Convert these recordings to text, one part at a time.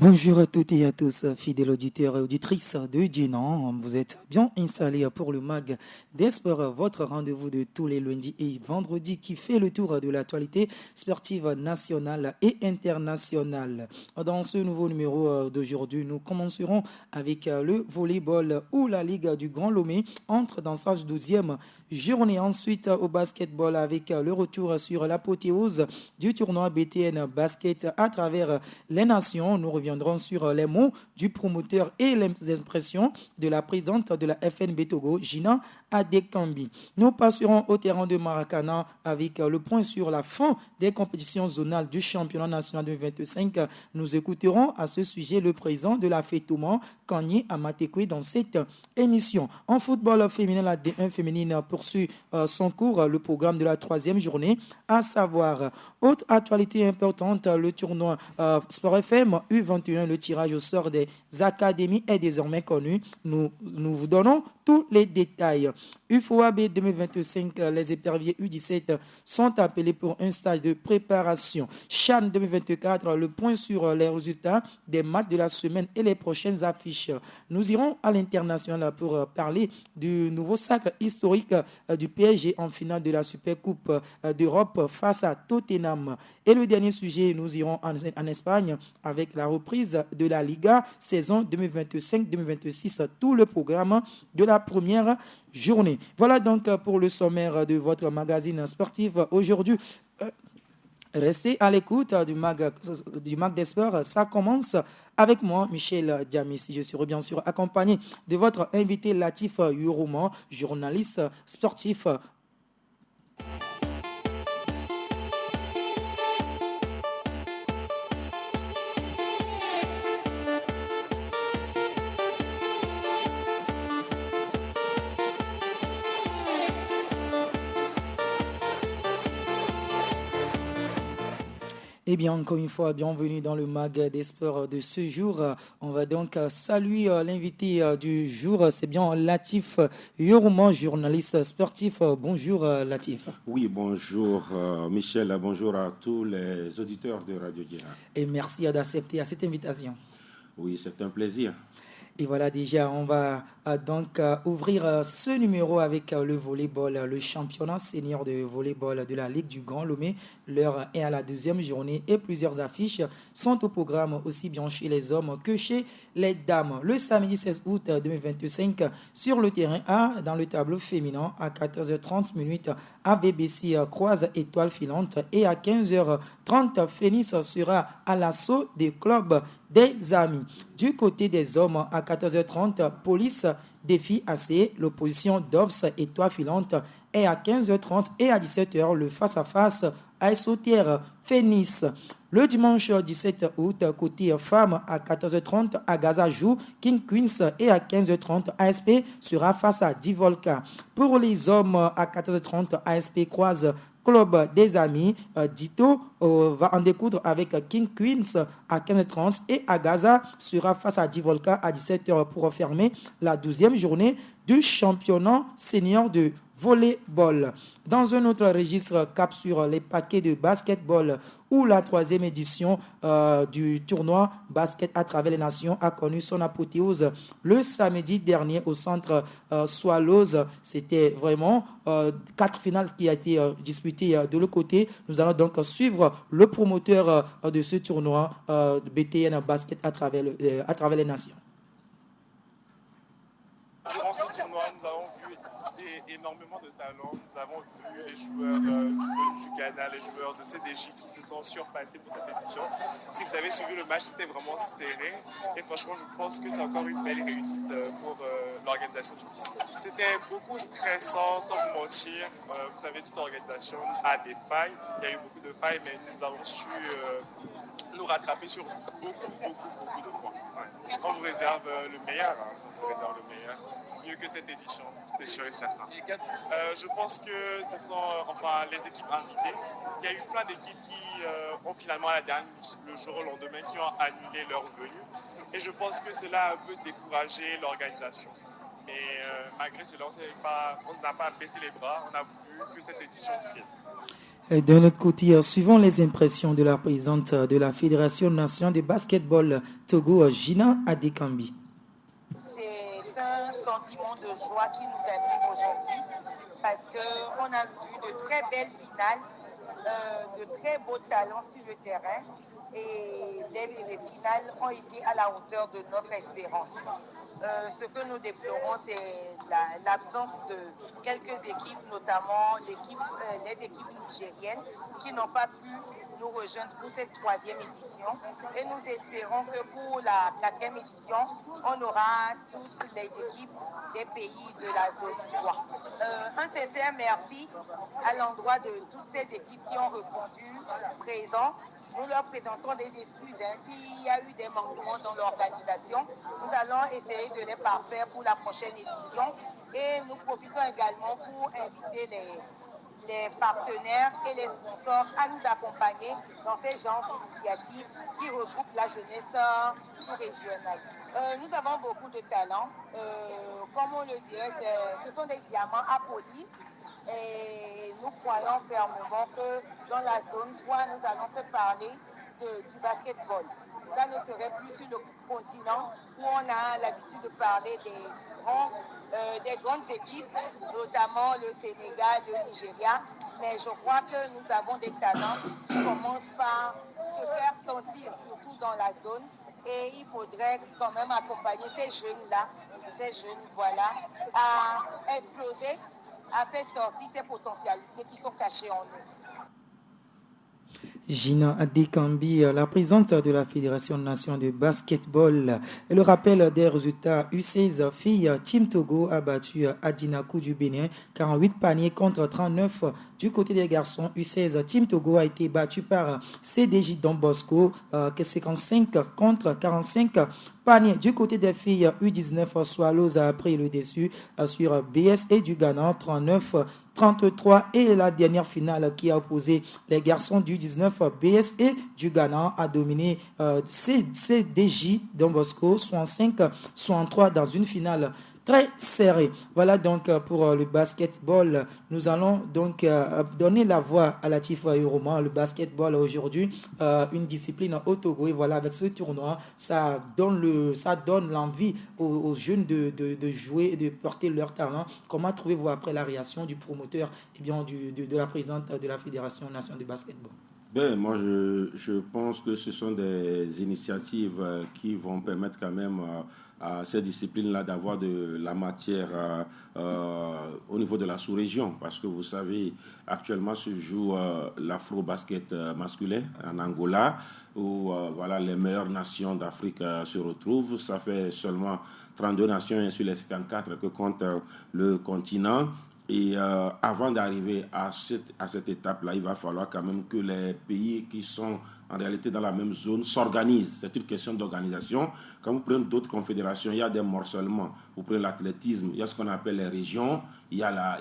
Bonjour à toutes et à tous, fidèles auditeurs et auditrices de Dinan. Vous êtes bien installés pour le MAG des Sports, votre rendez-vous de tous les lundis et vendredis qui fait le tour de l'actualité sportive nationale et internationale. Dans ce nouveau numéro d'aujourd'hui, nous commencerons avec le volleyball où la Ligue du Grand Lomé entre dans sa 12e journée. Ensuite, au basketball avec le retour sur l'apothéose du tournoi BTN Basket à travers les nations. Nous reviendrons sur les mots du promoteur et les impressions de la présidente de la FNB Togo, Gina Adekambi. Nous passerons au terrain de Maracana avec le point sur la fin des compétitions zonales du championnat national 2025. Nous écouterons à ce sujet le président de la FETOMA, Kanye Amatekwe, dans cette émission. En football féminin, la D1 féminine poursuit son cours, le programme de la 3e journée, à savoir autre actualité importante, le tournoi Sport FM U21, le tirage au sort des académies est désormais connu. Nous vous donnons tous les détails. UFOAB 2025, les éperviers U17 sont appelés pour un stage de préparation. CHAN 2024, le point sur les résultats des matchs de la semaine et les prochaines affiches. Nous irons à l'international pour parler du nouveau sacre historique du PSG en finale de la Supercoupe d'Europe face à Tottenham. Et le dernier sujet, nous irons en Espagne avec la reprise de la Liga saison 2025-2026, tout le programme de la première journée. Voilà donc pour le sommaire de votre magazine sportif aujourd'hui. Restez à l'écoute du mag des Sports. Ça commence avec moi, Michel Diamissi. Je serai bien sûr accompagné de votre invité Latif Yuroman, journaliste sportif. Eh bien, encore une fois, bienvenue dans le MAG des Sports de ce jour. On va donc saluer l'invité du jour. C'est bien Latif Yorouman, journaliste sportif. Bonjour Latif. Oui, bonjour Michel, bonjour à tous les auditeurs de Radio Diana. Et merci d'accepter cette invitation. Oui, c'est un plaisir. Et voilà, déjà, on va donc ouvrir ce numéro avec le volleyball, le championnat senior de volleyball de la Ligue du Grand Lomé. L'heure est à la 2e journée et plusieurs affiches sont au programme aussi bien chez les hommes que chez les dames. Le samedi 16 août 2025, sur le terrain A, dans le tableau féminin, à 14h30 minutes, ABBC croise Étoile Filante et à 15h30, Phoenix sera à l'assaut des clubs des amis. Du côté des hommes, à 14h30, Police défie AC, l'opposition d'Ovs Étoile Filante est à 15h30 et à 17h, le face-à-face à Sauterre Phoenix. Le dimanche 17 août, côté femmes, à 14h30, Agaza joue King Queens et à 15h30, ASP sera face à Divolka. Pour les hommes, à 14h30, ASP croise Club des Amis. Dito va en découdre avec King Queens à 15h30 et Agaza sera face à Divolka à 17h pour fermer la 12e journée du championnat senior de volleyball. Dans un autre registre, cap sur les paquets de basketball où la 3e édition du tournoi basket à travers les nations a connu son apothéose le samedi dernier au centre Swallows. C'était vraiment 4 finales qui a été disputées de l'autre côté. Nous allons donc suivre le promoteur de ce tournoi BTN basket à travers les nations. Durant ce tournoi, nous avons vu énormément de talents. Nous avons vu les joueurs du Ghana, les joueurs de CDJ qui se sont surpassés pour cette édition. Si vous avez suivi le match, c'était vraiment serré. Et franchement, je pense que c'est encore une belle réussite pour l'organisation du BC. C'était beaucoup stressant, sans vous mentir. Vous savez, toute organisation a des failles. Il y a eu beaucoup de failles, mais nous avons su nous rattraper sur beaucoup de points. Ouais. On vous réserve le meilleur. On vous réserve le meilleur. Mieux que cette édition, c'est sûr et certain. Je pense que ce sont les équipes invitées. Il y a eu plein d'équipes qui ont finalement à la dernière, le jour au lendemain, qui ont annulé leur venue. Et je pense que cela a un peu découragé l'organisation. Mais malgré cela, on n'a pas baissé les bras. On a voulu que cette édition tienne. Et d'un autre côté, suivant les impressions de la présidente de la Fédération nationale de basketball Togo, Gina Adekambi. C'est un sentiment de joie qui nous anime aujourd'hui parce qu'on a vu de très belles finales, de très beaux talents sur le terrain et les finales ont été à la hauteur de notre espérance. Ce que nous déplorons, c'est l'absence de quelques équipes, notamment les équipes nigériennes, qui n'ont pas pu nous rejoindre pour cette troisième édition. Et nous espérons que pour la quatrième édition, on aura toutes les équipes des pays de la zone 3. Un sincère merci à l'endroit de toutes ces équipes qui ont répondu présents. Nous leur présentons des excuses. S'il y a eu des manquements dans l'organisation, nous allons essayer de les parfaire pour la prochaine édition. Et nous profitons également pour inviter les partenaires et les sponsors à nous accompagner dans ces genres d'initiatives qui regroupent la jeunesse sous-régionale. Nous avons beaucoup de talents. Comme on le dirait, ce sont des diamants impolis. Et nous croyons fermement que dans la zone 3, nous allons faire parler du basketball. Ça ne serait plus sur le continent où on a l'habitude de parler des grandes équipes, notamment le Sénégal, le Nigeria. Mais je crois que nous avons des talents qui commencent par se faire sentir, surtout dans la zone. Et il faudrait quand même accompagner ces jeunes-là, à exploser, à faire sortir ces potentialités qui sont cachées en eux. Gina Adekambi, la présidente de la Fédération nationale de basketball. Et le rappel des résultats, U16 filles, Team Togo a battu Adinakou du Bénin, 48 paniers contre 39. Du côté des garçons, U16 Team Togo a été battu par CDJ Don Bosco, 55 contre 45 paniers. Du côté des filles, U19 Swallows a pris le dessus sur BSA du Ghana, 39-33. Et la dernière finale qui a opposé les garçons du 19 BSA du Ghana a dominé CDJ Don Bosco, 65-63 dans une finale très serré. Voilà donc pour le basketball. Nous allons donc donner la voix à Latif Ayoroman. Le basketball aujourd'hui, une discipline au Togo. Et voilà, avec ce tournoi, ça donne l'envie aux jeunes de jouer et de porter leur talent. Comment trouvez-vous après la réaction du promoteur et bien de la présidente de la Fédération nationale de basketball? Moi, je pense que ce sont des initiatives qui vont permettre quand même à ces disciplines-là d'avoir de la matière au niveau de la sous-région. Parce que vous savez, actuellement se joue l'afro-basket masculin en Angola, où voilà, les meilleures nations d'Afrique se retrouvent. Ça fait seulement 32 nations sur les 54 que compte le continent. Et avant d'arriver à cette étape-là, il va falloir quand même que les pays qui sont en réalité dans la même zone s'organisent. C'est une question d'organisation. Quand vous prenez d'autres confédérations, il y a des morcellements. Vous prenez l'athlétisme, il y a ce qu'on appelle les régions. Il y a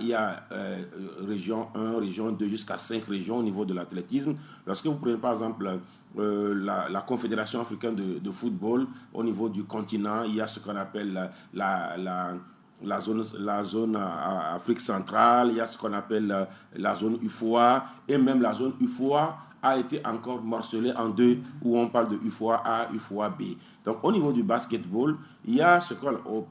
région 1, région 2, jusqu'à 5 régions au niveau de l'athlétisme. Lorsque vous prenez par exemple la Confédération africaine de football, au niveau du continent, il y a ce qu'on appelle la zone Afrique centrale, il y a ce qu'on appelle la zone UFOA, et même la zone UFOA a été encore morcelée en deux, où on parle de UFOA A, UFOA B. Donc au niveau du basketball, il y a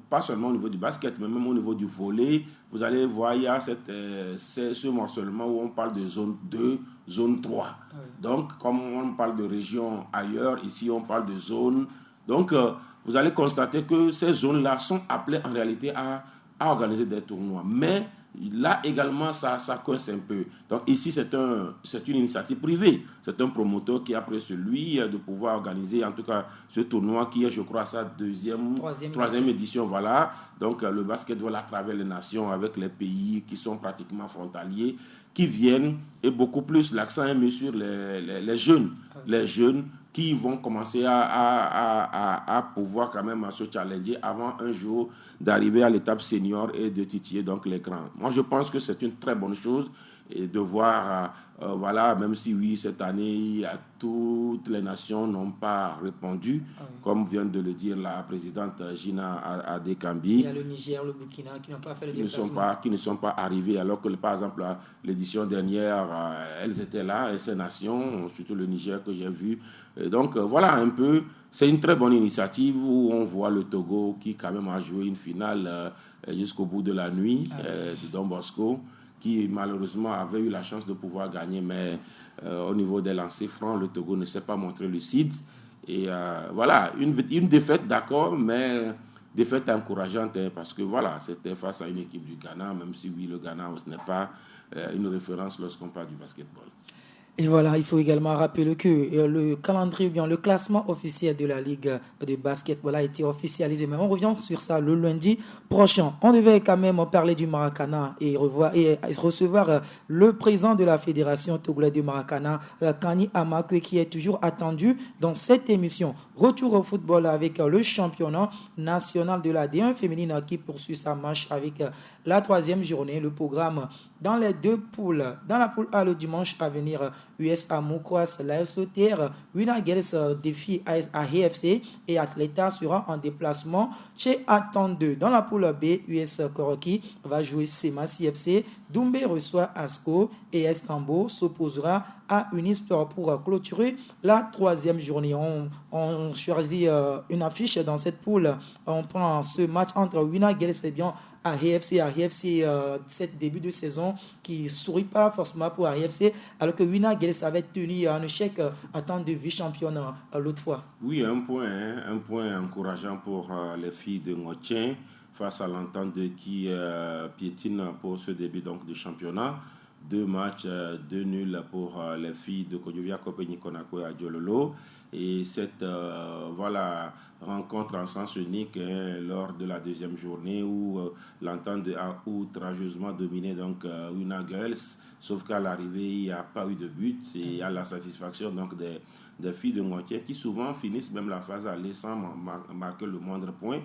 pas seulement au niveau du basket, mais même au niveau du volley, vous allez voir, il y a ce morcellement où on parle de zone 2, zone 3. Donc comme on parle de région ailleurs, ici on parle de zone. Donc vous allez constater que ces zones-là sont appelées en réalité à organiser des tournois. Mais là également, ça coince un peu. Donc ici, c'est une initiative privée. C'est un promoteur qui a pris celui de pouvoir organiser en tout cas ce tournoi qui est, je crois, sa troisième édition. Voilà. Donc le basketball à travers les nations avec les pays qui sont pratiquement frontaliers, qui viennent, et beaucoup plus l'accent est mis sur les jeunes. Les jeunes qui vont commencer à pouvoir quand même se challenger avant un jour d'arriver à l'étape senior et de titiller donc les grands. Moi, je pense que c'est une très bonne chose et de voir, voilà, même si oui, cette année, toutes les nations n'ont pas répondu, comme vient de le dire la présidente Gina Adekambi. Il y a le Niger, le Burkina qui n'ont pas fait le déplacement. Qui ne sont pas arrivés, alors que, par exemple, l'édition dernière, elles étaient là, et ces nations, surtout le Niger que j'ai vu. Et donc, voilà un peu, c'est une très bonne initiative où on voit le Togo qui, quand même, a joué une finale jusqu'au bout de la nuit de Don Bosco, qui malheureusement avait eu la chance de pouvoir gagner, mais au niveau des lancers francs, le Togo ne s'est pas montré lucide. Et voilà, une défaite, d'accord, mais défaite encourageante, parce que voilà, c'était face à une équipe du Ghana, même si oui, le Ghana, ce n'est pas une référence lorsqu'on parle du basketball. Et voilà, il faut également rappeler que le calendrier, bien le classement officiel de la Ligue de basketball a été officialisé. Mais on revient sur ça le lundi prochain. On devait quand même parler du Maracana et recevoir le président de la Fédération togolaise du Maracana, Kani Amakwe, qui est toujours attendu dans cette émission. Retour au football avec le championnat national de la D1 féminine qui poursuit sa marche avec la 3e journée. Le programme dans les 2 poules. Dans la poule A, le dimanche à venir, US Amour croise la SOTR, Wina Girls défie AFC et Atleta sera en déplacement chez Atan2. Dans la poule B, US Koroki va jouer Semas IFC, Doumbé reçoit Asco et Estambo s'opposera à Unisport pour clôturer la 3e journée. On choisit une affiche dans cette poule. On prend ce match entre Wina Girls et bien AFC, cette début de saison qui ne sourit pas forcément pour AFC, alors que Wina Girls avait tenu un échec en tant que vice-championne l'autre fois. Oui, un point encourageant pour les filles de Ngotien face à l'entente qui piétine pour ce début donc, de championnat. 2 matchs, 2 nuls pour les filles de Kodjovia, Kopeni, Konako et Adjololo. Et cette rencontre en sens unique lors de la 2e journée où l'entente a outrageusement dominé donc Wina Girls, sauf qu'à l'arrivée, il n'y a pas eu de but et à la satisfaction donc des filles de Ngotien qui souvent finissent même la phase aller sans marquer le moindre point.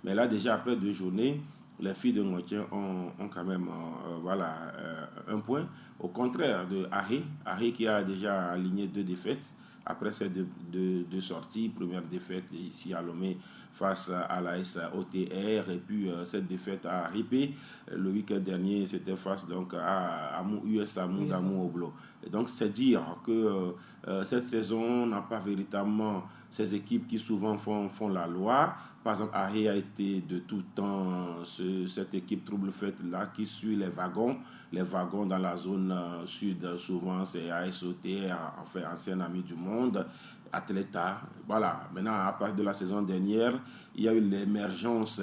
Mais là, déjà après 2 journées, les filles de Ngotien ont quand même un point. Au contraire de Harry qui a déjà aligné 2 défaites après ces deux sorties. Première défaite ici à Lomé face à la SOTR et puis cette défaite à Ripé. Le week-end dernier, c'était face donc à US Amour d'Amour-Oblo. Et donc, c'est dire que cette saison n'a pas véritablement ces équipes qui souvent font la loi. Par exemple, Harry a été de tout temps cette équipe trouble-fête-là qui suit les wagons. Les wagons dans la zone sud, souvent, c'est ASOTR, enfin, ancien ami du monde, Atleta. Voilà. Maintenant, à partir de la saison dernière, il y a eu l'émergence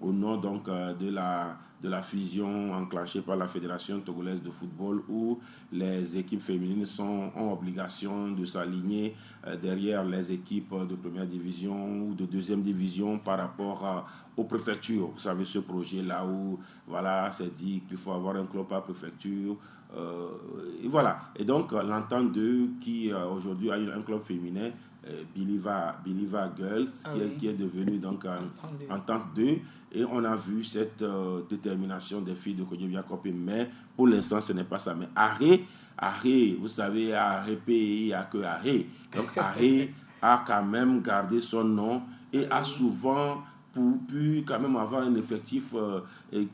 au nom donc, de la fusion enclenchée par la Fédération togolaise de football où les équipes féminines ont obligation de s'aligner derrière les équipes de première division ou de deuxième division par rapport aux préfectures. Vous savez, ce projet-là où voilà, c'est dit qu'il faut avoir un club par préfecture. Et voilà. Et donc, l'entente d'eux qui aujourd'hui a un club féminin, Biliva Girls, qui est devenue donc entente 2. Et on a vu cette détermination des filles de Kodjovia Kopé, mais pour l'instant, ce n'est pas ça. Mais Arrêt, vous savez, Arrêt, il n'y a que Arrêt. Donc, Arrêt a quand même gardé son nom et a souvent pu quand même avoir un effectif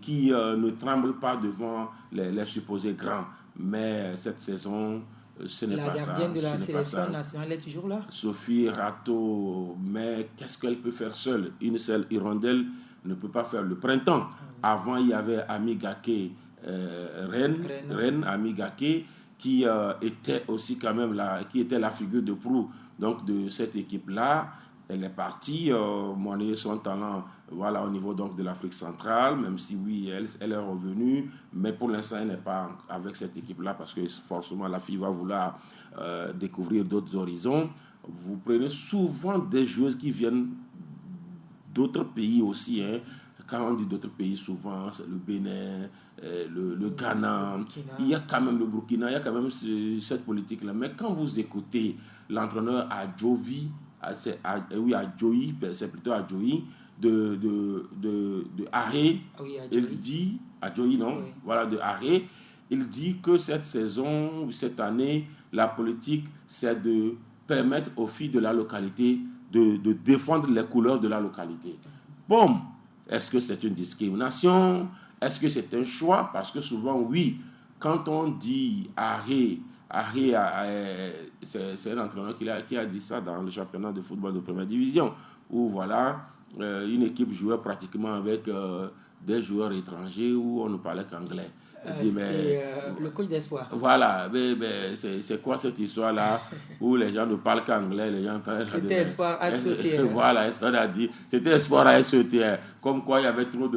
qui ne tremble pas devant les supposés grands. Mais cette saison, ce n'est pas ça. La gardienne de la sélection nationale est toujours là. Sophie Rato, mais qu'est-ce qu'elle peut faire seule? Une seule hirondelle ne peut pas faire le printemps. Avant, il y avait Ami Gake, Rennes, Ami Gake, qui était aussi quand même qui était la figure de proue donc, de cette équipe-là. Elle est partie monnayer son talent au niveau donc, de l'Afrique centrale, même si oui, elle est revenue, mais pour l'instant, elle n'est pas avec cette équipe-là parce que forcément, la fille va vouloir découvrir d'autres horizons. Vous prenez souvent des joueuses qui viennent d'autres pays aussi. Quand on dit d'autres pays, souvent, c'est le Bénin, le Ghana, il y a quand même le Burkina, il y a quand même cette politique-là. Mais quand vous écoutez l'entraîneur Adjovi, c'est plutôt Adjoyi de Arrêt, il dit Adjoyi, non? Oui. Voilà, de Arrêt. il dit que cette saison, cette année, la politique, c'est de permettre aux filles de la localité de défendre les couleurs de la localité. Bon, est-ce que c'est une discrimination? Est-ce que c'est un choix? Parce que souvent, oui, quand on dit Harry, c'est un entraîneur qui a dit ça dans le championnat de football de première division, où voilà, une équipe jouait pratiquement avec des joueurs étrangers où on ne parlait qu'anglais. Le coach d'espoir. Voilà, mais c'est quoi cette histoire-là où les gens ne parlent qu'anglais, les gens parlent. C'était espoir à SETR. Voilà, on a dit, c'était espoir à SETR. Comme quoi il y avait trop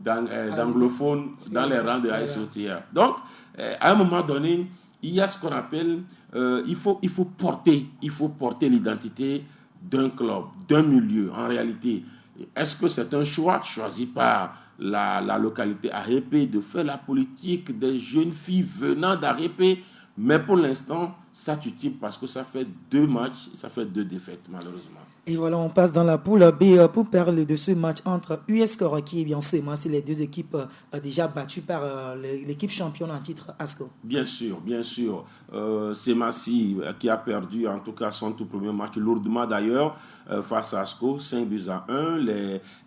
d'anglophones dans les rangs de la SETR. Donc, à un moment donné, il y a ce qu'on appelle, il faut porter l'identité d'un club, d'un milieu. En réalité, est-ce que c'est un choix choisi par la localité Arépé de faire la politique des jeunes filles venant d'Arépé? Mais pour l'instant, ça titille parce que ça fait 2 matchs, ça fait 2 défaites malheureusement. Et voilà, on passe dans la poule B pour parler de ce match entre US Koroki et bien Sema. C'est les 2 équipes déjà battues par l'équipe championne en titre ASCO. Bien sûr. Semassi qui a perdu en tout cas son tout premier match, lourdement d'ailleurs, face à ASCO, 5-1.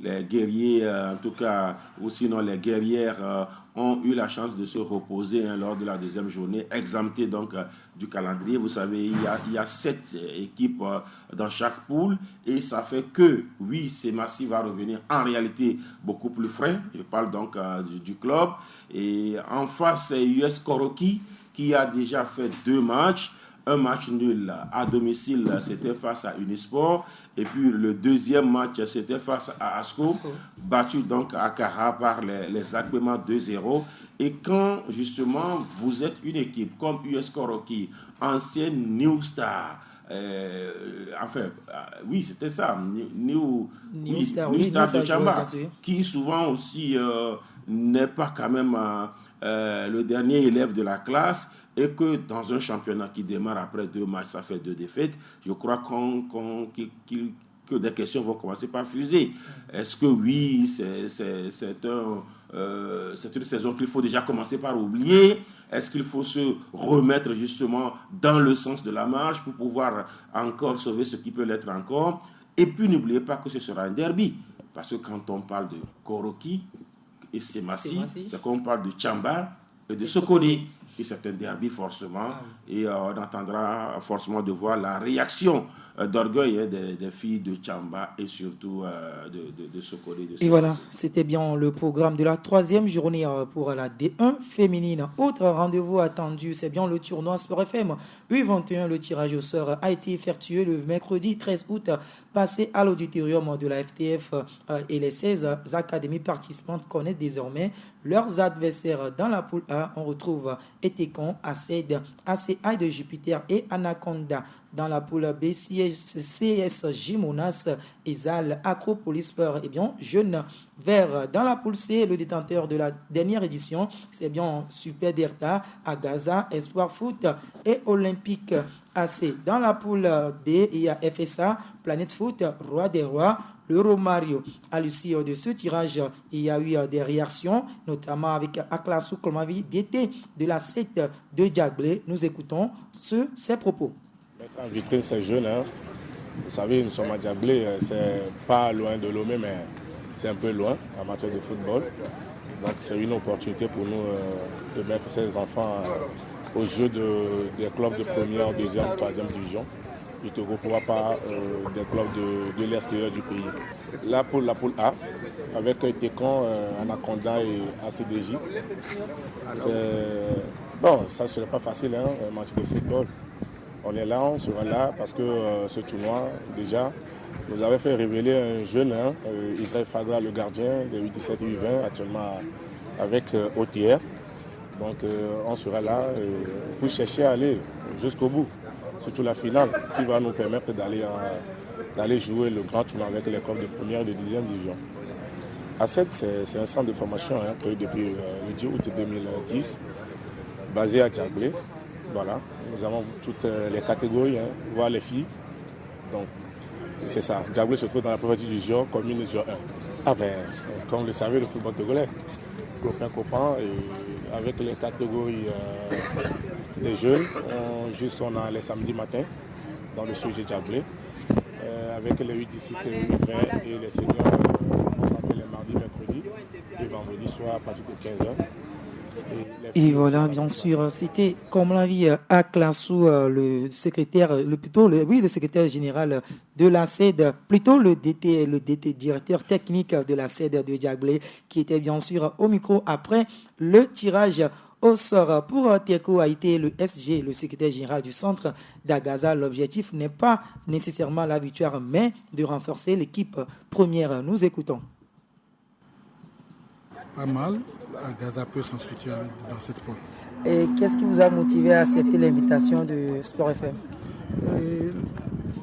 Les guerriers, en tout cas, ou sinon les guerrières ont eu la chance de se reposer lors de la deuxième journée, exemptées donc du calendrier. Vous savez, il y a 7 équipes dans chaque poule. Et ça fait que, oui, Semassi va revenir en réalité beaucoup plus frais. Je parle donc du club. Et en face, c'est US Koroki qui a déjà fait 2 matchs. Un match nul à domicile, c'était face à Unisport. Et puis le deuxième match, c'était face à ASCO, battu donc à Kara par les Akbema 2-0. Et quand justement vous êtes une équipe comme US Koroki, ancienne New Star, oui, c'était ça, New Star de Chamba, qui souvent aussi n'est pas quand même le dernier élève de la classe, et que dans un championnat qui démarre après 2 matchs, ça fait 2 défaites, je crois que des questions vont commencer par fuser. Est-ce que oui, c'est une saison qu'il faut déjà commencer par oublier? Est-ce qu'il faut se remettre justement dans le sens de la marche pour pouvoir encore sauver ce qui peut l'être encore? Et puis n'oubliez pas que ce sera un derby. Parce que quand on parle de Koroki et Semassi, c'est qu'on parle de Chamba et de Sokone. Et c'est un derby forcément. Et on attendra forcément de voir la réaction d'orgueil des filles de Chamba et surtout de Sokone. Et voilà, c'était bien le programme de la 3e journée pour la D1 féminine. Autre rendez-vous attendu, c'est bien le tournoi Sport FM U21. Le tirage au sort a été effectué le mercredi 13 août passé à l'auditorium de la FTF et les 16 académies participantes connaissent désormais leurs adversaires. Dans la poule A, on retrouve Etekon, ACED, ACI de Jupiter et Anaconda. Dans la poule B, CSJ Monas, Ezal, Acropolis Sport et bien Jeune Vert. Dans la poule C, le détenteur de la dernière édition, c'est bien Super Delta, Agaza, Espoir Foot et Olympique AC. Dans la poule D, il y a FSA, Planète Foot, Roi des Rois, le Romario. À l'issue de ce tirage, il y a eu des réactions, notamment avec Aklasu Kolmavi, DT de la secte de Djaglé. Nous écoutons ses propos. Mettre en vitrine ces jeunes, vous savez, nous sommes à Djaglé, c'est pas loin de Lomé, mais c'est un peu loin en matière de football. Donc c'est une opportunité pour nous de mettre ces enfants aux jeux des clubs de première, deuxième, troisième division, plutôt que pourquoi pas des clubs de l'extérieur du pays. Là pour la poule A, avec Tekon, Anaconda et ACDJ, bon, ça ne serait pas facile, un match de football. On est là, on sera là parce que ce tournoi, déjà, nous avait fait révéler un jeune, Israël Fadra, le gardien de U17 et U20, actuellement avec OTR. Donc on sera là pour chercher à aller jusqu'au bout, surtout la finale, qui va nous permettre d'aller jouer le grand tournoi avec les clubs de première et de deuxième division. ACED, c'est un centre de formation créé depuis le 10 août 2010, basé à Djaglé. Voilà, nous avons toutes les catégories, voire les filles. Donc, c'est ça. Djaglé se trouve dans la première division, commune division 1. Ah ben, comme vous le savez, le football togolais. copains et avec les catégories des jeunes, on a les samedis matins dans le sujet Djablé. Avec les 8 disciplines, les 20 et les seniors, on s'appelle les mardis, mercredis et vendredi soir à partir de 15h. Et voilà, bien sûr, c'était comme l'a dit Aklassou, le secrétaire général de la CED, plutôt le DT directeur technique de la CED de Djablé, qui était bien sûr au micro après le tirage au sort. Pour Teko Haïté, le SG, le secrétaire général du centre d'Agaza, l'objectif n'est pas nécessairement la victoire, mais de renforcer l'équipe première. Nous écoutons. Pas mal. Agaza peut s'inscrire dans cette pôle. Et qu'est-ce qui vous a motivé à accepter l'invitation de Sport FM?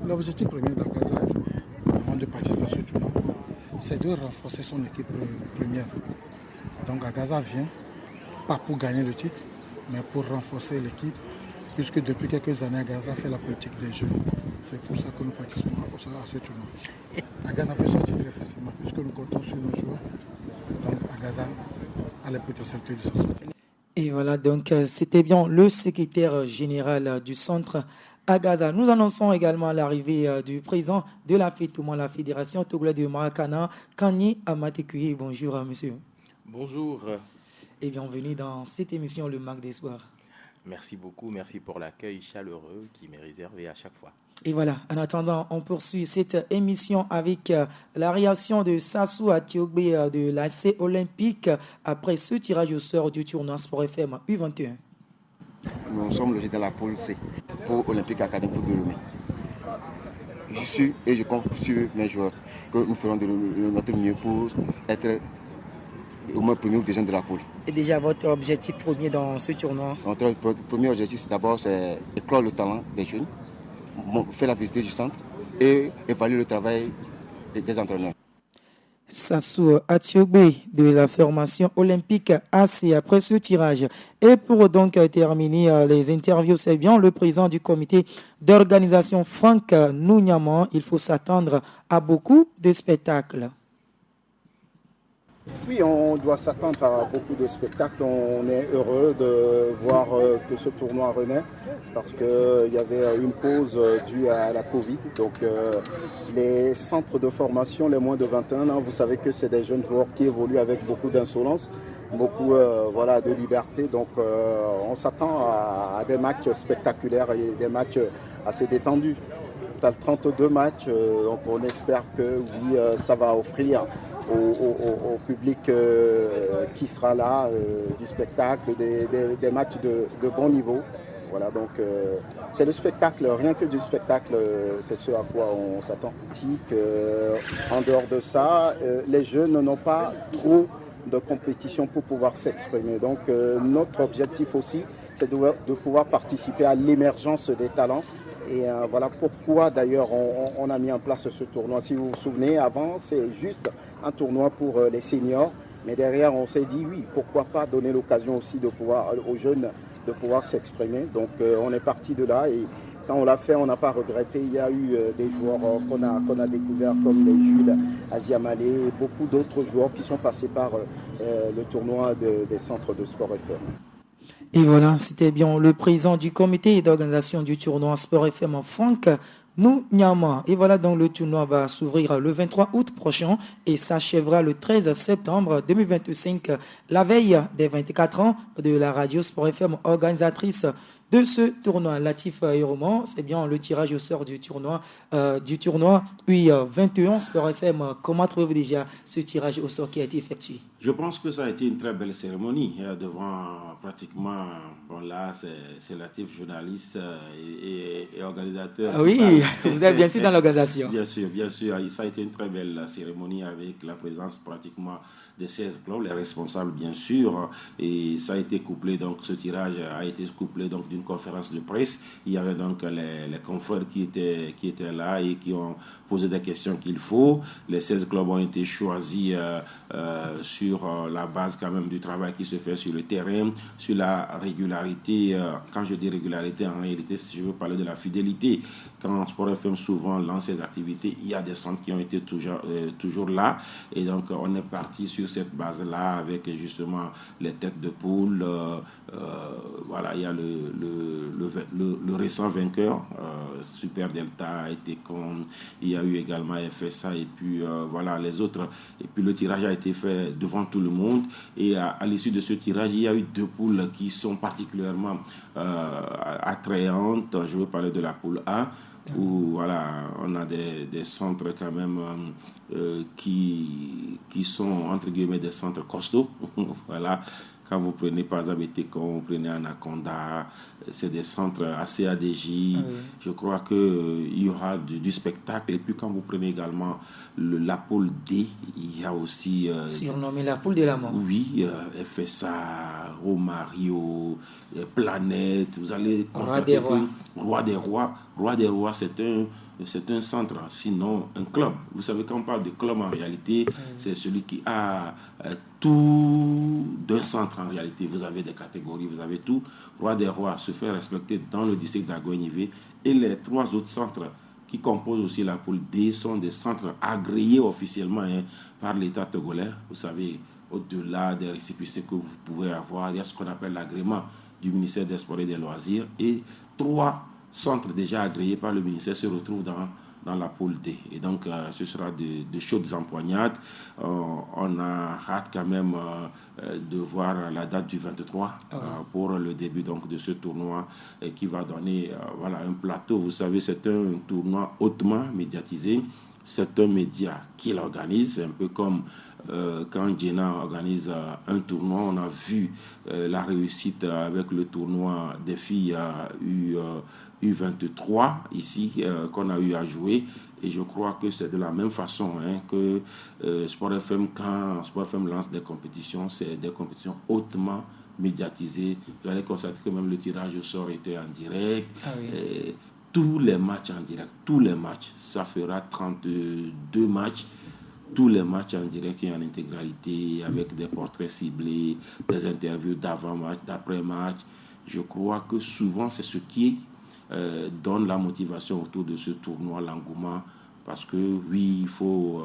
L'objectif premier d'Agaza, avant de participer à ce tournoi, c'est de renforcer son équipe première. Donc Agaza vient, pas pour gagner le titre, mais pour renforcer l'équipe, puisque depuis quelques années, Agaza fait la politique des jeunes. C'est pour ça que nous participons à ce tournoi. Agaza peut sortir très facilement, puisque nous comptons sur nos joueurs. Donc Agaza a les potentialités de s'en sortir. Et voilà, donc c'était bien le secrétaire général du centre Agaza. Nous annonçons également l'arrivée du président de la FETOUMA, la Fédération Togolaise de Maracana, Kanye Amatekui. Bonjour, monsieur. Bonjour. Et bienvenue dans cette émission, Le Mag d'Espoir. Merci beaucoup, merci pour l'accueil chaleureux qui m'est réservé à chaque fois. Et voilà, en attendant, on poursuit cette émission avec la réaction de Sassou Atiogbe de l'AC Olympique après ce tirage au sort du tournoi Sport FM U21. Nous sommes logés dans la pôle C pour Olympique Académie de Lomé. Je suis et je compte sur mes joueurs que nous ferons de notre mieux pour être au moins premier ou deuxième de la pôle. Et déjà, votre objectif premier dans ce tournoi? Notre premier objectif, d'abord, c'est éclore le talent des jeunes, faire la visite du centre et évaluer le travail des entraîneurs. Sassou Atiogbe de la formation olympique AC après ce tirage. Et pour donc terminer les interviews, c'est bien le président du comité d'organisation Franck Nouniaman. Il faut s'attendre à beaucoup de spectacles. Oui, on doit s'attendre à beaucoup de spectacles. On est heureux de voir que ce tournoi renaît parce qu'il y avait une pause due à la Covid. Donc les centres de formation, les moins de 21 ans, vous savez que c'est des jeunes joueurs qui évoluent avec beaucoup d'insolence, beaucoup de liberté. Donc on s'attend à des matchs spectaculaires et des matchs assez détendus. Total 32 matchs, donc on espère que oui, ça va offrir au public qui sera là du spectacle, des matchs de bon niveau. Voilà, donc c'est le spectacle, rien que du spectacle, c'est ce à quoi on s'attend. En dehors de ça, les jeunes n'ont pas trop de compétition pour pouvoir s'exprimer. Donc notre objectif aussi, c'est de pouvoir participer à l'émergence des talents. Et voilà pourquoi d'ailleurs on a mis en place ce tournoi. Si vous vous souvenez, avant c'est juste un tournoi pour les seniors, mais derrière on s'est dit oui, pourquoi pas donner l'occasion aussi de pouvoir aux jeunes de pouvoir s'exprimer. Donc on est parti de là et quand on l'a fait, on n'a pas regretté. Il y a eu des joueurs qu'on a découverts comme les Jules Aziamale et beaucoup d'autres joueurs qui sont passés par le tournoi des centres de sport FM. Et voilà, c'était bien le président du comité d'organisation du tournoi Sport FM, Franck Nouniaman. Et voilà, donc le tournoi va s'ouvrir le 23 août prochain et s'achèvera le 13 septembre 2025, la veille des 24 ans de la radio Sport FM, organisatrice de ce tournoi. Latif Hiroman, c'est bien le tirage au sort du tournoi U21 Sport FM. Comment trouvez-vous déjà ce tirage au sort qui a été effectué? Je pense que ça a été une très belle cérémonie devant pratiquement, bon là c'est Latif, journaliste et organisateur. Ah oui, vous êtes bien sûr dans l'organisation. Bien sûr, ça a été une très belle cérémonie avec la présence pratiquement des 16 clubs, les responsables bien sûr, et ça a été couplé, donc ce tirage a été couplé donc d'une une conférence de presse. Il y avait donc les confrères qui étaient là et qui ont posé des questions qu'il faut. Les 16 clubs ont été choisis sur la base quand même du travail qui se fait sur le terrain, sur la régularité. Quand je dis régularité, en réalité, je veux parler de la fidélité. Quand Sport FM souvent lance ses activités, il y a des centres qui ont été toujours là. Et donc, on est parti sur cette base-là avec justement les têtes de poule. Voilà, il y a le récent vainqueur, Super Delta a été con. Il y a eu également FSA et puis voilà les autres. Et puis le tirage a été fait devant tout le monde. Et à l'issue de ce tirage, il y a eu 2 poules qui sont particulièrement attrayantes. Je veux parler de la poule A, où voilà, on a des centres quand même qui sont entre guillemets des centres costauds. Voilà. Quand vous prenez par exemple Técon, vous prenez Anaconda, c'est des centres assez ADJ. Je crois qu'il y aura du spectacle. Et puis quand vous prenez également la poule D, il y a aussi... surnommé la poule de la mort. Oui, FSA, Romario, Planète. Vous allez constater que Roi des Rois, c'est un centre, sinon un club. Vous savez, quand on parle de club en réalité, c'est celui qui a tout d'un centre en réalité. Vous avez des catégories, vous avez tout. Roi des Rois se fait respecter dans le district d'Agoignivé. Et les 3 autres centres qui composent aussi la poule D sont des centres agréés officiellement par l'État togolais. Vous savez, au-delà des récépissés que vous pouvez avoir, il y a ce qu'on appelle l'agrément du ministère des Sports et des Loisirs. Et 3 centres déjà agréés par le ministère se retrouvent dans la poule D. Et donc, ce sera de chaudes empoignades. On a hâte quand même de voir la date du 23 pour le début donc, de ce tournoi qui va donner voilà, un plateau. Vous savez, c'est un tournoi hautement médiatisé. C'est un média qui l'organise. C'est un peu comme quand Djena organise un tournoi. On a vu la réussite avec le tournoi des filles U23 ici qu'on a eu à jouer. Et je crois que c'est de la même façon que Sport FM, quand Sport FM lance des compétitions, c'est des compétitions hautement médiatisées. Vous allez constater que même le tirage au sort était en direct. Tous les matchs en direct, ça fera 32 matchs, tous les matchs en direct et en intégralité, avec des portraits ciblés, des interviews d'avant-match, d'après-match. Je crois que souvent, c'est ce qui donne la motivation autour de ce tournoi, l'engouement, parce que oui, il faut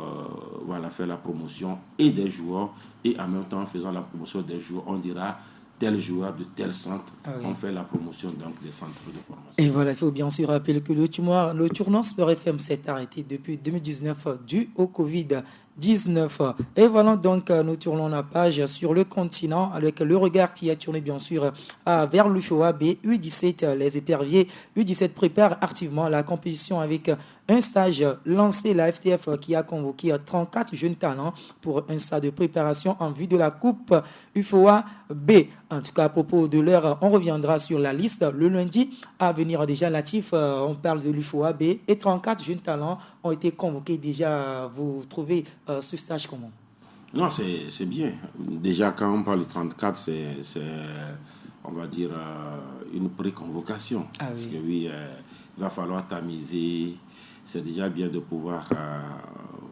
voilà, faire la promotion et des joueurs, et en même temps, en faisant la promotion des joueurs, on dira tel joueur de tel centre, on fait la promotion donc, des centres de formation. Et voilà, il faut bien sûr rappeler que le tournoi Sport FM s'est arrêté depuis 2019 dû au Covid-19. Et voilà donc, nous tournons la page sur le continent avec le regard qui a tourné bien sûr vers l'UFOA B U17. Les éperviers U17 préparent activement la compétition avec un stage lancé, la FTF qui a convoqué 34 jeunes talents pour un stage de préparation en vue de la Coupe UFOA B. En tout cas, à propos de l'heure, on reviendra sur la liste le lundi à venir. Déjà, Latif, on parle de l'UFOA B et 34 jeunes talents ont été convoqués. Déjà, vous trouvez ce stage comment? Non, c'est bien. Déjà, quand on parle de 34, c'est on va dire, une pré-convocation. Parce que oui, il va falloir tamiser. C'est déjà bien de pouvoir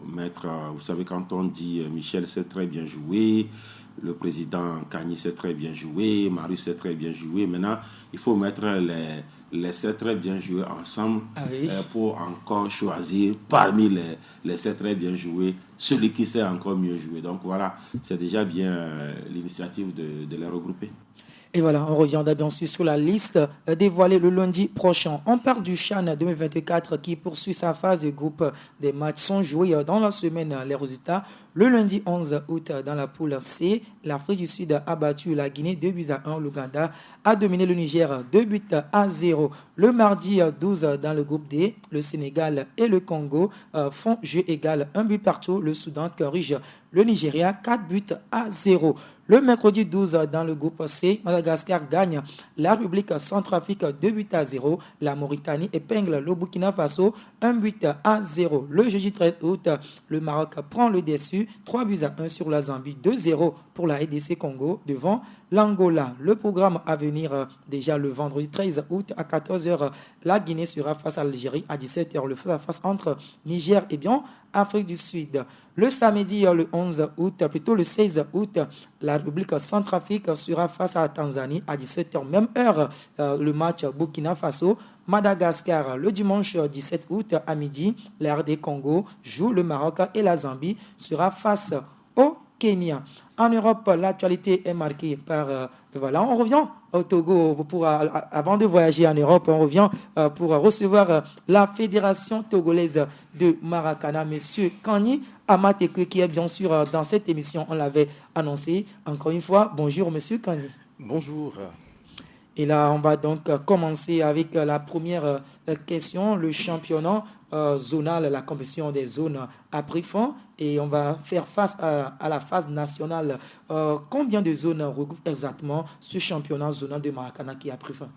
mettre... vous savez, quand on dit Michel sait très bien jouer, le président Kani sait très bien jouer, Marius sait très bien jouer. Maintenant, il faut mettre les sait très bien jouer ensemble pour encore choisir parmi les sait très bien jouer celui qui sait encore mieux jouer. Donc voilà, c'est déjà bien l'initiative de les regrouper. Et voilà, on reviendra bien sûr sur la liste dévoilée le lundi prochain. On parle du CHAN 2024 qui poursuit sa phase de groupe. Des matchs sont joués dans la semaine. Les résultats, le lundi 11 août dans la poule C, l'Afrique du Sud a battu la Guinée 2-1. L'Ouganda a dominé le Niger 2-0. Le mardi 12 dans le groupe D, le Sénégal et le Congo font jeu égal, 1 but partout. Le Soudan corrige le Nigeria 4-0. Le mercredi 12, dans le groupe C, Madagascar gagne la République Centrafrique 2-0. La Mauritanie épingle le Burkina Faso 1-0. Le jeudi 13 août, le Maroc prend le dessus 3-1 sur la Zambie, 2-0 pour la RDC Congo devant l'Angola. Le programme à venir déjà le vendredi 13 août à 14h, la Guinée sera face à l'Algérie, à 17h le face-à-face entre Niger et bien Afrique du Sud. Le samedi le 11 août, plutôt le 16 août, la République Centrafrique sera face à la Tanzanie à 17h, même heure, le match Burkina Faso. Madagascar, le dimanche 17 août à midi, la RD Congo joue le Maroc et la Zambie sera face au Kenya. En Europe, l'actualité est marquée par... voilà, on revient au Togo avant de voyager en Europe. On revient pour recevoir la Fédération togolaise de Maracana, Monsieur Kani Amateku, qui est bien sûr dans cette émission. On l'avait annoncé. Encore une fois, bonjour Monsieur Kani. Bonjour. Et là, on va donc commencer avec la première question, le championnat zonal, la compétition des zones a pris fin et on va faire face à la phase nationale. Combien de zones regroupe exactement ce championnat zonal de Maracana qui a pris fin?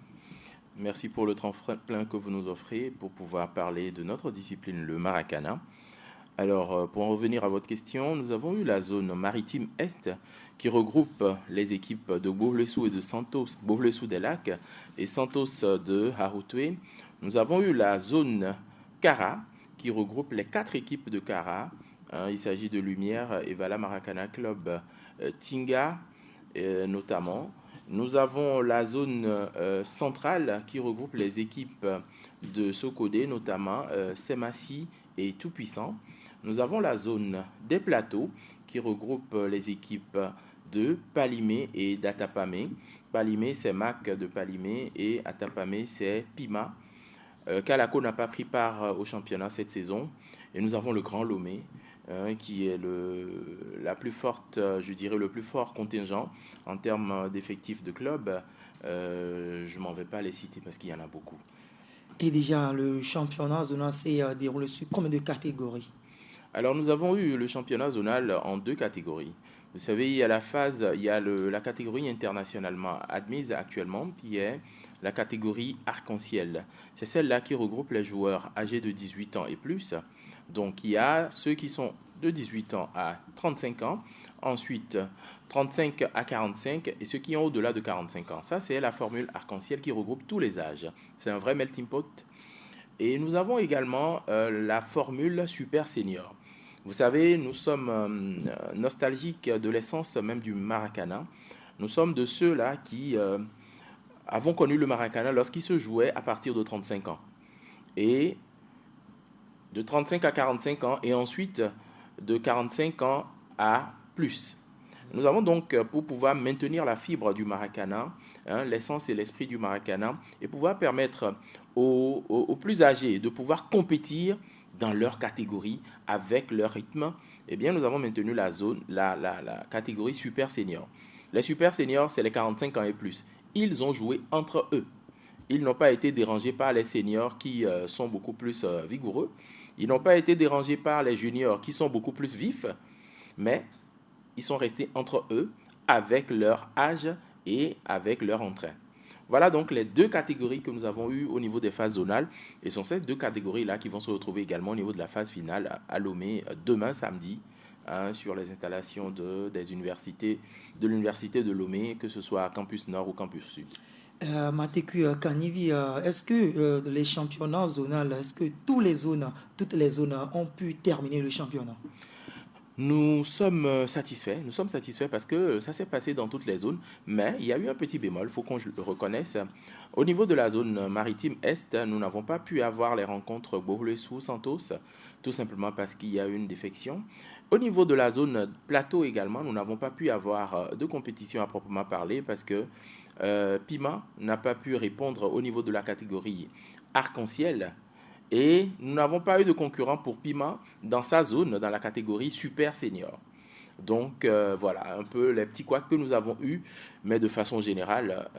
Merci pour le temps plein que vous nous offrez pour pouvoir parler de notre discipline, le Maracana. Alors, pour en revenir à votre question, nous avons eu la zone maritime Est qui regroupe les équipes de Bourlessou et de Santos, Bourlessou des Lacs et Santos de Haroutoué. Nous avons eu la zone Kara qui regroupe les 4 équipes de Kara. Il s'agit de Lumière, Evala Maracana Club, Tinga notamment. Nous avons la zone centrale qui regroupe les équipes de Sokodé, notamment Semassi et Tout-Puissant. Nous avons la zone des plateaux qui regroupe les équipes de Palimé et d'Atapamé. Palimé, c'est Mac de Palimé et Atapamé, c'est Pima. Calaco n'a pas pris part au championnat cette saison. Et nous avons le Grand Lomé qui est la plus forte, je dirais le plus fort contingent en termes d'effectifs de club. Je ne m'en vais pas les citer parce qu'il y en a beaucoup. Et déjà, le championnat zonal s'est déroulé sur combien de catégories? Alors, nous avons eu le championnat zonal en 2 catégories. Vous savez, il y a la catégorie internationalement admise actuellement, qui est la catégorie arc-en-ciel. C'est celle-là qui regroupe les joueurs âgés de 18 ans et plus. Donc, il y a ceux qui sont de 18 ans à 35 ans, ensuite 35 à 45 et ceux qui ont au-delà de 45 ans. Ça, c'est la formule arc-en-ciel qui regroupe tous les âges. C'est un vrai melting pot. Et nous avons également la formule super senior. Vous savez, nous sommes nostalgiques de l'essence même du Maracana. Nous sommes de ceux-là qui avons connu le Maracana lorsqu'il se jouait à partir de 35 ans. Et de 35 à 45 ans et ensuite de 45 ans à plus. Nous avons donc, pour pouvoir maintenir la fibre du Maracana, l'essence et l'esprit du Maracana, et pouvoir permettre aux plus âgés de pouvoir compétir dans leur catégorie avec leur rythme, eh bien, nous avons maintenu la catégorie super senior. Les super seniors, c'est les 45 ans et plus. Ils ont joué entre eux. Ils n'ont pas été dérangés par les seniors qui sont beaucoup plus vigoureux. Ils n'ont pas été dérangés par les juniors qui sont beaucoup plus vifs, mais ils sont restés entre eux avec leur âge et avec leur entrain. Voilà donc les 2 catégories que nous avons eues au niveau des phases zonales. Et ce sont ces 2 catégories-là qui vont se retrouver également au niveau de la phase finale à Lomé demain samedi sur les installations de l'université de Lomé, que ce soit à Campus Nord ou Campus Sud. Mateku Kanivi, est-ce que les championnats zonaux, est-ce que toutes les zones ont pu terminer le championnat? Nous sommes satisfaits parce que ça s'est passé dans toutes les zones, mais il y a eu un petit bémol, il faut qu'on le reconnaisse. Au niveau de la zone maritime Est, nous n'avons pas pu avoir les rencontres Bourlessou-Santos, tout simplement parce qu'il y a eu une défection. Au niveau de la zone plateau également, nous n'avons pas pu avoir de compétition à proprement parler parce que Pima n'a pas pu répondre au niveau de la catégorie arc-en-ciel. Et nous n'avons pas eu de concurrent pour Pima dans sa zone, dans la catégorie super senior. Donc voilà un peu les petits couacs que nous avons eus, mais de façon générale,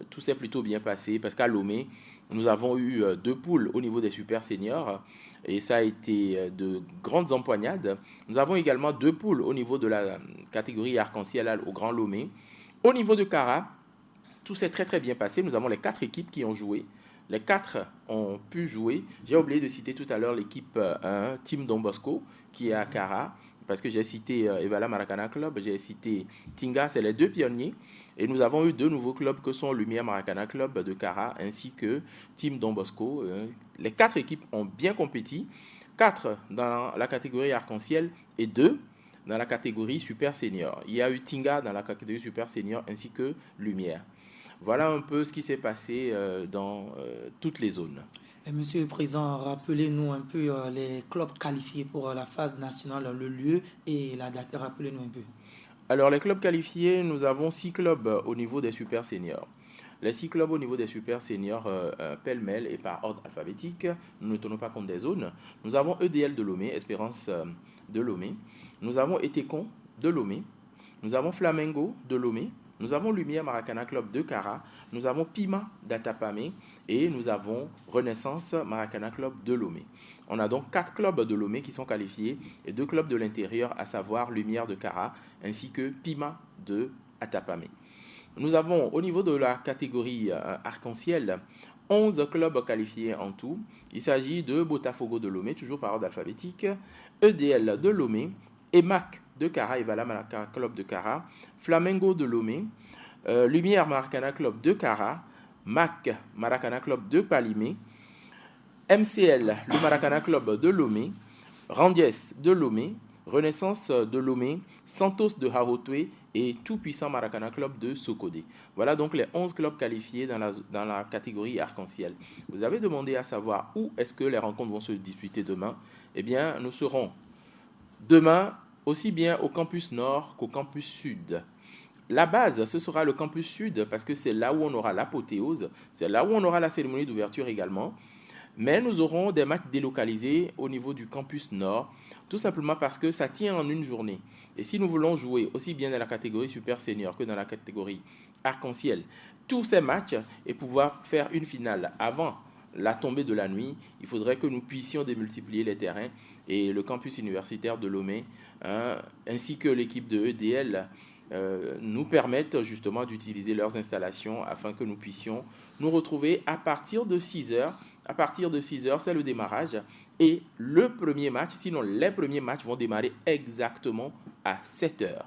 tout s'est plutôt bien passé parce qu'à Lomé, nous avons eu 2 poules au niveau des super seniors et ça a été de grandes empoignades. Nous avons également 2 poules au niveau de la catégorie arc-en-ciel au Grand Lomé. Au niveau de Cara, tout s'est très très bien passé. Nous avons les 4 équipes qui ont joué. Les 4 ont pu jouer. J'ai oublié de citer tout à l'heure l'équipe 1, Team Don Bosco, qui est à Cara, parce que j'ai cité Evala Maracana Club, j'ai cité Tinga, c'est les 2 pionniers. Et nous avons eu 2 nouveaux clubs que sont Lumière Maracana Club de Cara, ainsi que Team Don Bosco. Les 4 équipes ont bien compéti. 4 dans la catégorie arc-en-ciel et 2 dans la catégorie super senior. Il y a eu Tinga dans la catégorie super senior, ainsi que Lumière. Voilà un peu ce qui s'est passé dans toutes les zones. Et Monsieur le Président, rappelez-nous un peu les clubs qualifiés pour la phase nationale, le lieu et la date. Rappelez-nous un peu. Alors, les clubs qualifiés, nous avons 6 clubs au niveau des super seniors. Les 6 clubs au niveau des super seniors, pêle-mêle et par ordre alphabétique, nous ne tenons pas compte des zones. Nous avons EDL de Lomé, Espérance de Lomé. Nous avons Etekon de Lomé. Nous avons Flamengo de Lomé. Nous avons Lumière Maracana Club de Cara, nous avons Pima d'Atapamé et nous avons Renaissance Maracana Club de Lomé. On a donc 4 clubs de Lomé qui sont qualifiés et 2 clubs de l'intérieur, à savoir Lumière de Cara ainsi que Pima de Atapamé. Nous avons au niveau de la catégorie arc-en-ciel 11 clubs qualifiés en tout. Il s'agit de Botafogo de Lomé, toujours par ordre alphabétique, EDL de Lomé, EMAC de Cara, Evala Maracana Club de Cara, Flamengo de Lomé, Lumière Maracana Club de Cara, MAC Maracana Club de Palimé, MCL, le Maracana Club de Lomé, Randies de Lomé, Renaissance de Lomé, Santos de Harotwe et Tout-Puissant Maracana Club de Sokodé. Voilà donc les 11 clubs qualifiés dans la catégorie arc-en-ciel. Vous avez demandé à savoir où est-ce que les rencontres vont se disputer demain. Eh bien, nous serons demain aussi bien au campus nord qu'au campus sud. La base, ce sera le campus sud parce que c'est là où on aura l'apothéose, c'est là où on aura la cérémonie d'ouverture également. Mais nous aurons des matchs délocalisés au niveau du campus nord, tout simplement parce que ça tient en une journée. Et si nous voulons jouer aussi bien dans la catégorie super senior que dans la catégorie arc-en-ciel, tous ces matchs et pouvoir faire une finale avant la tombée de la nuit, il faudrait que nous puissions démultiplier les terrains et le campus universitaire de Lomé, ainsi que l'équipe de EDL, nous permettent justement d'utiliser leurs installations afin que nous puissions nous retrouver à partir de 6h. À partir de 6h, c'est le démarrage. Et le premier match, sinon les premiers matchs vont démarrer exactement à 7h.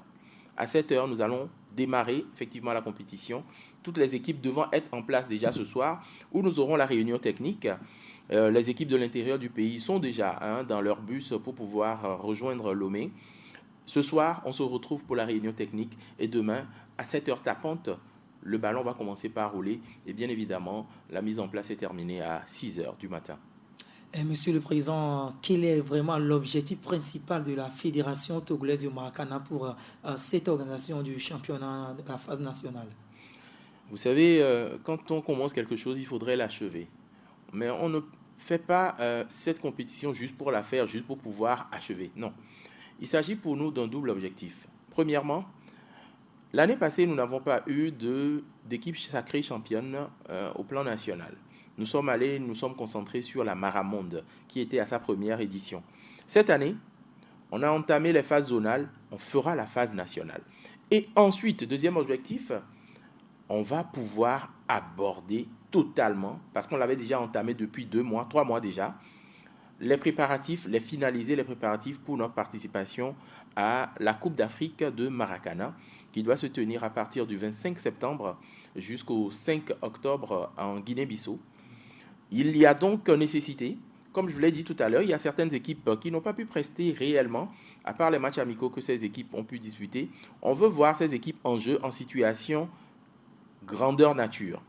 À 7h, nous allons démarrer effectivement la compétition. Toutes les équipes devant être en place déjà ce soir, où nous aurons la réunion technique. Les équipes de l'intérieur du pays sont déjà dans leur bus pour pouvoir rejoindre Lomé. Ce soir, on se retrouve pour la réunion technique et demain, à 7h tapante, le ballon va commencer par rouler et bien évidemment, la mise en place est terminée à 6h du matin. Et Monsieur le Président, quel est vraiment l'objectif principal de la Fédération togolaise de Maracana pour cette organisation du championnat de la phase nationale? Vous savez, quand on commence quelque chose, il faudrait l'achever. Mais on ne fait pas cette compétition juste pour la faire, juste pour pouvoir achever. Non. Il s'agit pour nous d'un double objectif. Premièrement, l'année passée, nous n'avons pas eu d'équipe sacrée championne au plan national. Nous sommes concentrés sur la Maramonde, qui était à sa première édition. Cette année, on a entamé les phases zonales, on fera la phase nationale. Et ensuite, deuxième objectif, on va pouvoir aborder totalement, parce qu'on l'avait déjà entamé depuis 2 mois, 3 mois déjà, les préparatifs, finaliser les préparatifs pour notre participation à la Coupe d'Afrique de Maracana, qui doit se tenir à partir du 25 septembre jusqu'au 5 octobre en Guinée-Bissau. Il y a donc nécessité, comme je vous l'ai dit tout à l'heure, il y a certaines équipes qui n'ont pas pu prester réellement, à part les matchs amicaux que ces équipes ont pu disputer. On veut voir ces équipes en jeu, en situation grandeur nature.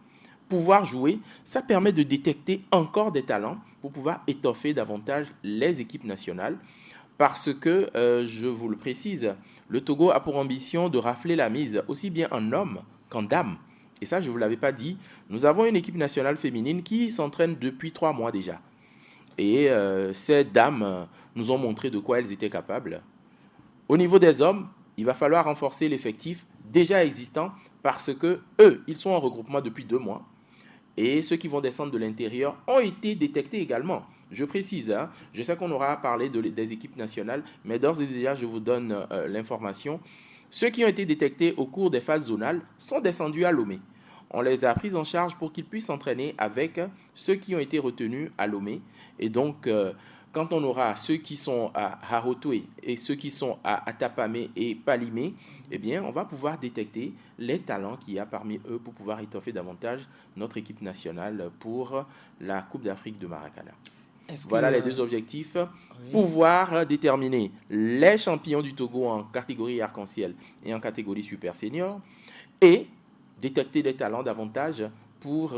Pouvoir jouer, ça permet de détecter encore des talents pour pouvoir étoffer davantage les équipes nationales. Parce que, je vous le précise, le Togo a pour ambition de rafler la mise aussi bien en hommes qu'en dames. Et ça, je ne vous l'avais pas dit. Nous avons une équipe nationale féminine qui s'entraîne depuis 3 mois déjà. Et ces dames nous ont montré de quoi elles étaient capables. Au niveau des hommes, il va falloir renforcer l'effectif déjà existant parce que eux, ils sont en regroupement depuis 2 mois. Et ceux qui vont descendre de l'intérieur ont été détectés également. Je précise, hein, je sais qu'on aura parlé des équipes nationales, mais d'ores et déjà, je vous donne l'information. Ceux qui ont été détectés au cours des phases zonales sont descendus à Lomé. On les a pris en charge pour qu'ils puissent s'entraîner avec ceux qui ont été retenus à Lomé. Et donc, quand on aura ceux qui sont à Harotoué et ceux qui sont à Atapamé et Palimé, eh bien, on va pouvoir détecter les talents qu'il y a parmi eux pour pouvoir étoffer davantage notre équipe nationale pour la Coupe d'Afrique de Maracana. Voilà les 2 objectifs. Oui. Pouvoir déterminer les champions du Togo en catégorie arc-en-ciel et en catégorie super senior et détecter les talents davantage pour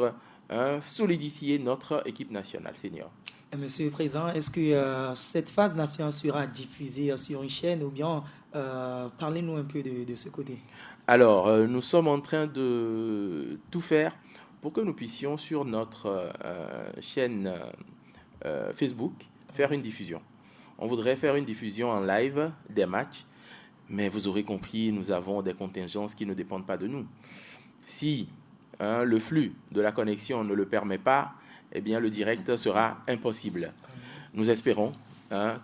solidifier notre équipe nationale senior. Monsieur le Président, est-ce que cette phase nationale sera diffusée sur une chaîne ou bien parlez-nous un peu de ce côté? Alors, nous sommes en train de tout faire pour que nous puissions sur notre chaîne Facebook faire une diffusion. On voudrait faire une diffusion en live des matchs, mais vous aurez compris, nous avons des contingences qui ne dépendent pas de nous. Si le flux de la connexion ne le permet pas, eh bien le direct sera impossible. Nous espérons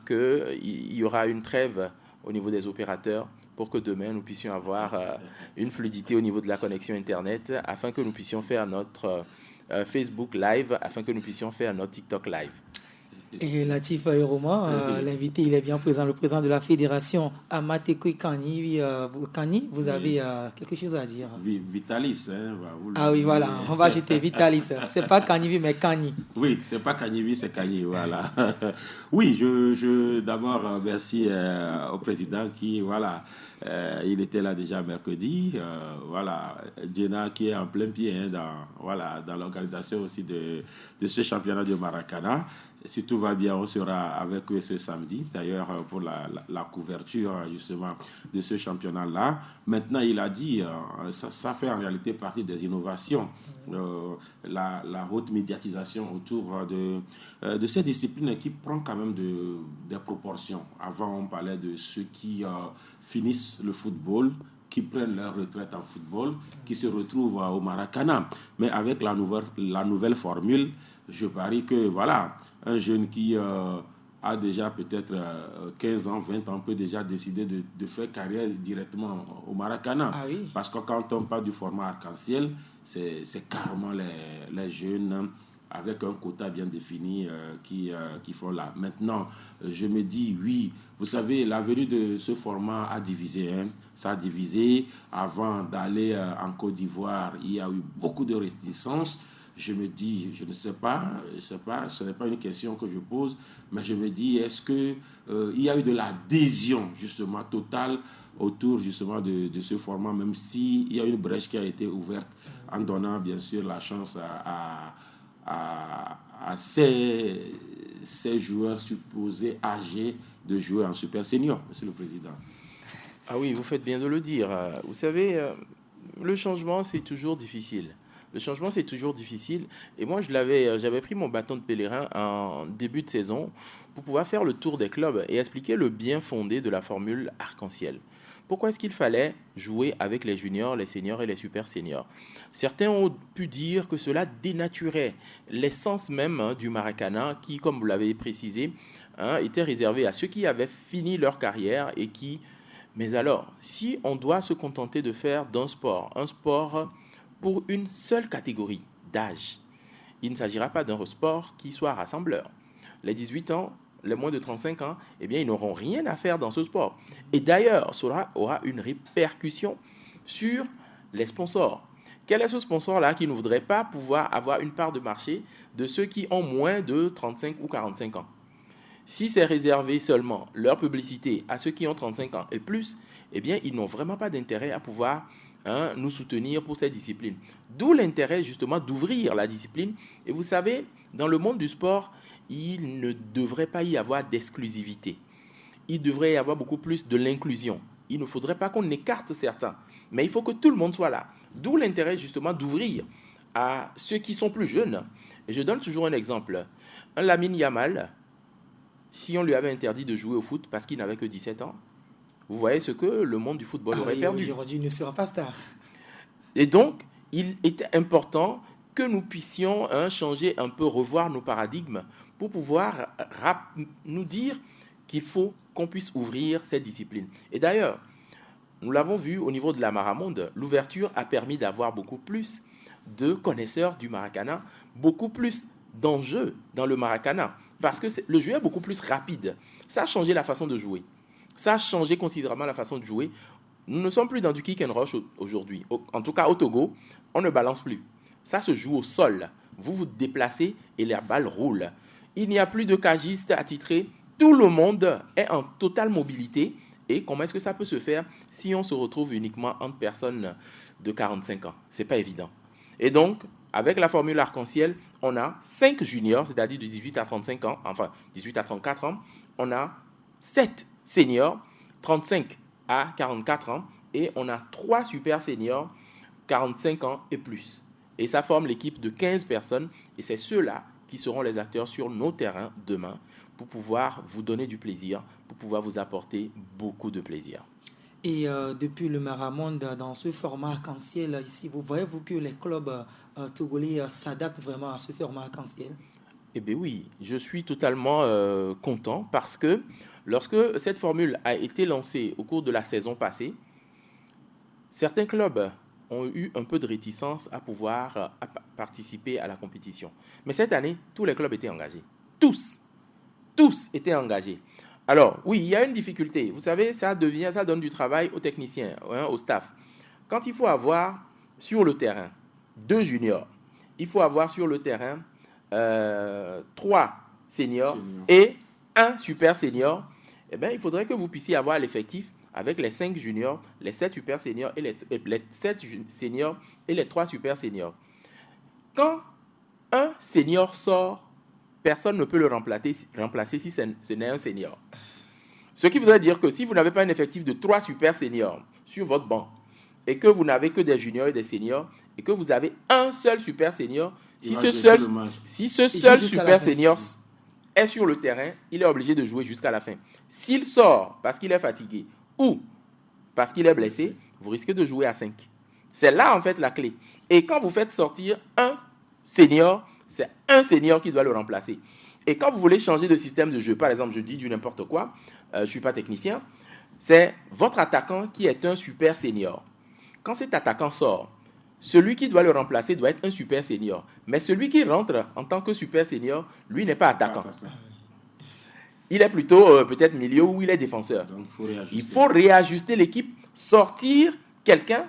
qu'il y aura une trêve au niveau des opérateurs pour que demain nous puissions avoir une fluidité au niveau de la connexion Internet afin que nous puissions faire notre Facebook Live, afin que nous puissions faire notre TikTok Live. Et Latif Ayeroma, l'invité, il est bien présent, le président de la fédération Amatekwe Kani. Kani, vous avez quelque chose à dire? Vitalis. Oui, voilà, on va jeter Vitalis. C'est pas Kanivi, mais Kani. Oui, c'est pas Kanivi, c'est Kani, voilà. Oui, d'abord, merci au président qui, voilà, il était là déjà mercredi. Voilà, Djena qui est en plein pied dans l'organisation aussi de ce championnat de Maracana. Si tout va bien, on sera avec eux ce samedi, d'ailleurs, pour la couverture, justement, de ce championnat-là. Maintenant, il a dit, ça fait en réalité partie des innovations, la haute médiatisation autour de cette discipline qui prend quand même des proportions. Avant, on parlait de ceux qui finissent le football, qui prennent leur retraite en football, qui se retrouvent au Maracana. Mais avec la nouvelle formule, je parie que, voilà, un jeune qui a déjà peut-être 15 ans, 20 ans, peut déjà décider de faire carrière directement au Maracana. Ah oui. Parce que quand on parle du format arc-en-ciel, c'est carrément les jeunes avec un quota bien défini qui font là. Maintenant, je me dis, oui, vous savez, la venue de ce format a divisé. Ça a divisé. Avant d'aller en Côte d'Ivoire, il y a eu beaucoup de réticences. Je me dis, je ne sais pas, ce n'est pas une question que je pose, mais je me dis, est-ce qu'il y a eu de l'adhésion justement totale autour justement de ce format, même s'il y a une brèche qui a été ouverte en donnant bien sûr la chance à ces joueurs supposés âgés de jouer en super senior, monsieur le président. Ah oui, vous faites bien de le dire. Vous savez, le changement, c'est toujours difficile. Le changement, c'est toujours difficile. Et moi, j'avais pris mon bâton de pèlerin en début de saison pour pouvoir faire le tour des clubs et expliquer le bien fondé de la formule arc-en-ciel. Pourquoi est-ce qu'il fallait jouer avec les juniors, les seniors et les super seniors? Certains ont pu dire que cela dénaturait l'essence même du Maracana qui, comme vous l'avez précisé, était réservé à ceux qui avaient fini leur carrière et qui... Mais alors, si on doit se contenter de faire un sport pour une seule catégorie d'âge, il ne s'agira pas d'un sport qui soit rassembleur. Les 18 ans, les moins de 35 ans, eh bien, ils n'auront rien à faire dans ce sport. Et d'ailleurs, cela aura une répercussion sur les sponsors. Quel est ce sponsor-là qui ne voudrait pas pouvoir avoir une part de marché de ceux qui ont moins de 35 ou 45 ans? Si c'est réservé seulement leur publicité à ceux qui ont 35 ans et plus, eh bien, ils n'ont vraiment pas d'intérêt à pouvoir nous soutenir pour cette discipline. D'où l'intérêt justement d'ouvrir la discipline. Et vous savez, dans le monde du sport, il ne devrait pas y avoir d'exclusivité. Il devrait y avoir beaucoup plus de l'inclusion. Il ne faudrait pas qu'on écarte certains, mais il faut que tout le monde soit là. D'où l'intérêt justement d'ouvrir à ceux qui sont plus jeunes. Et je donne toujours un exemple. Un Lamine Yamal, si on lui avait interdit de jouer au foot parce qu'il n'avait que 17 ans, vous voyez ce que le monde du football aurait perdu. Aujourd'hui, il ne sera pas star. Et donc, il était important que nous puissions changer un peu, revoir nos paradigmes pour pouvoir nous dire qu'il faut qu'on puisse ouvrir cette discipline. Et d'ailleurs, nous l'avons vu au niveau de la Maramonde, l'ouverture a permis d'avoir beaucoup plus de connaisseurs du Maracana, beaucoup plus d'enjeux dans le Maracana, parce que le jeu est beaucoup plus rapide. Ça a changé la façon de jouer. Ça a changé considérablement la façon de jouer. Nous ne sommes plus dans du kick and rush aujourd'hui. En tout cas, au Togo, on ne balance plus. Ça se joue au sol. Vous vous déplacez et les balles roulent. Il n'y a plus de cagistes attitrés. Tout le monde est en totale mobilité. Et comment est-ce que ça peut se faire si on se retrouve uniquement entre personnes de 45 ans? Ce n'est pas évident. Et donc, avec la formule arc-en-ciel, on a 5 juniors, c'est-à-dire de 18 à 35 ans, enfin 18 à 34 ans. On a 7 seniors, 35 à 44 ans. Et on a 3 super seniors, 45 ans et plus. Et ça forme l'équipe de 15 personnes. Et c'est ceux-là qui seront les acteurs sur nos terrains demain pour pouvoir vous donner du plaisir, pour pouvoir vous apporter beaucoup de plaisir. Et depuis le Maramonde, dans ce format arc-en-ciel, ici, vous voyez-vous que les clubs togolais s'adaptent vraiment à ce format arc-en-ciel? Eh bien oui, je suis totalement content parce que lorsque cette formule a été lancée au cours de la saison passée, certains clubs ont eu un peu de réticence à pouvoir participer à la compétition. Mais cette année, tous les clubs étaient engagés. Tous étaient engagés. Alors, oui, il y a une difficulté. Vous savez, ça donne du travail aux techniciens, au staff. Quand il faut avoir sur le terrain 2 juniors, il faut avoir sur le terrain 3 seniors et 1 super senior, eh bien, il faudrait que vous puissiez avoir l'effectif avec les 5 juniors, les 7 super seniors et les 7 seniors et les 3 super seniors. Quand un senior sort, personne ne peut le remplacer si ce n'est un senior. Ce qui voudrait dire que si vous n'avez pas un effectif de 3 super seniors sur votre banc et que vous n'avez que des juniors et des seniors et que vous avez un seul super senior, si ce seul super senior est sur le terrain, il est obligé de jouer jusqu'à la fin. S'il sort parce qu'il est fatigué ou parce qu'il est blessé, vous risquez de jouer à 5. C'est là en fait la clé. Et quand vous faites sortir un senior, c'est un senior qui doit le remplacer. Et quand vous voulez changer de système de jeu, par exemple, je dis du n'importe quoi, je ne suis pas technicien, c'est votre attaquant qui est un super senior. Quand cet attaquant sort, celui qui doit le remplacer doit être un super senior. Mais celui qui rentre en tant que super senior, lui n'est pas attaquant. Il est plutôt peut-être milieu ou il est défenseur. Donc, il faut réajuster l'équipe, sortir quelqu'un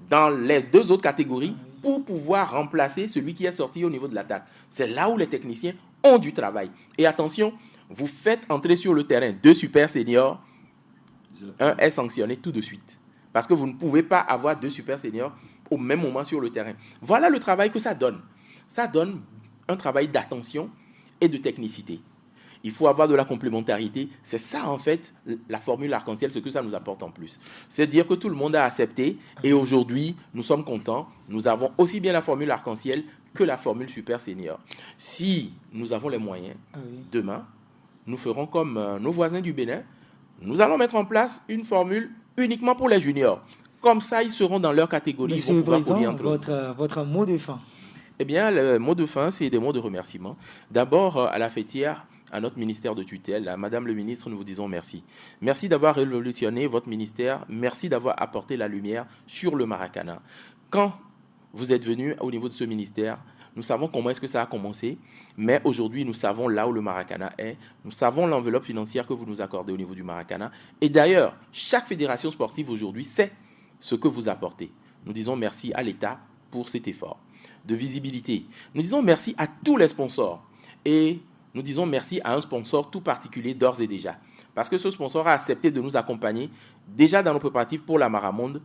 dans les 2 autres catégories pour pouvoir remplacer celui qui est sorti au niveau de l'attaque. C'est là où les techniciens ont du travail. Et attention, vous faites entrer sur le terrain 2 super seniors, un est sanctionné tout de suite. Parce que vous ne pouvez pas avoir 2 super seniors au même moment sur le terrain. Voilà le travail que ça donne. Ça donne un travail d'attention et de technicité. Il faut avoir de la complémentarité. C'est ça, en fait, la formule arc-en-ciel, ce que ça nous apporte en plus. C'est dire que tout le monde a accepté et aujourd'hui, nous sommes contents. Nous avons aussi bien la formule arc-en-ciel que la formule super senior. Si nous avons les moyens, demain, nous ferons comme nos voisins du Bénin. Nous allons mettre en place une formule uniquement pour les juniors. Comme ça, ils seront dans leur catégorie. Monsieur le Président, votre mot de fin. Eh bien, le mot de fin, c'est des mots de remerciement. D'abord, à la fêtière, à notre ministère de tutelle, à Madame le ministre, nous vous disons merci. Merci d'avoir révolutionné votre ministère. Merci d'avoir apporté la lumière sur le Maracana. Quand vous êtes venu au niveau de ce ministère, nous savons comment est-ce que ça a commencé, mais aujourd'hui, nous savons là où le Maracana est. Nous savons l'enveloppe financière que vous nous accordez au niveau du Maracana. Et d'ailleurs, chaque fédération sportive aujourd'hui sait ce que vous apportez. Nous disons merci à l'État pour cet effort de visibilité. Nous disons merci à tous les sponsors. Et nous disons merci à un sponsor tout particulier d'ores et déjà. Parce que ce sponsor a accepté de nous accompagner déjà dans nos préparatifs pour la Maramonde.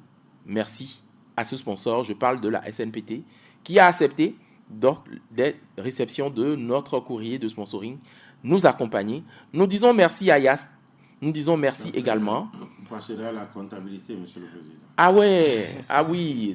Merci à ce sponsor, je parle de la SNPT, qui a accepté lors des réceptions de notre courrier de sponsoring nous accompagner. Nous disons merci à YAST. Nous disons merci également. Vous passerez à la comptabilité, Monsieur le Président. Ah ouais, ah oui.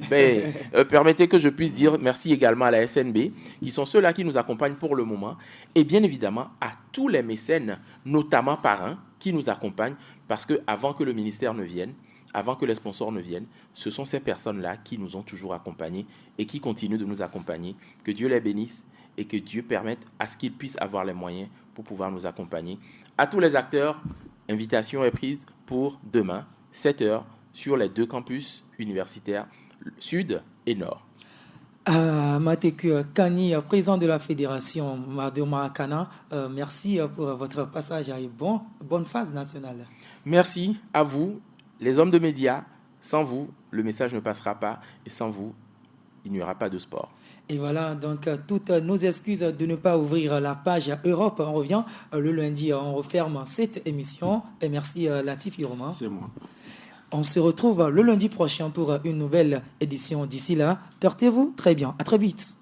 Permettez que je puisse dire merci également à la SNB, qui sont ceux-là qui nous accompagnent pour le moment, et bien évidemment à tous les mécènes, notamment parrains, qui nous accompagnent, parce qu'avant que le ministère ne vienne, avant que les sponsors ne viennent, ce sont ces personnes-là qui nous ont toujours accompagnés et qui continuent de nous accompagner. Que Dieu les bénisse et que Dieu permette à ce qu'ils puissent avoir les moyens pour pouvoir nous accompagner. À tous les acteurs, invitation est prise pour demain, 7h, sur les 2 campus universitaires, Sud et Nord. Mateku Kani, président de la fédération de Maracana, merci pour votre passage et bonne phase nationale. Merci à vous, les hommes de médias. Sans vous, le message ne passera pas et sans vous, il n'y aura pas de sport. Et voilà, donc toutes nos excuses de ne pas ouvrir la page Europe. On revient le lundi, on referme cette émission. Et merci Latif Romain. C'est moi. On se retrouve le lundi prochain pour une nouvelle édition. D'ici là, portez-vous très bien. À très vite.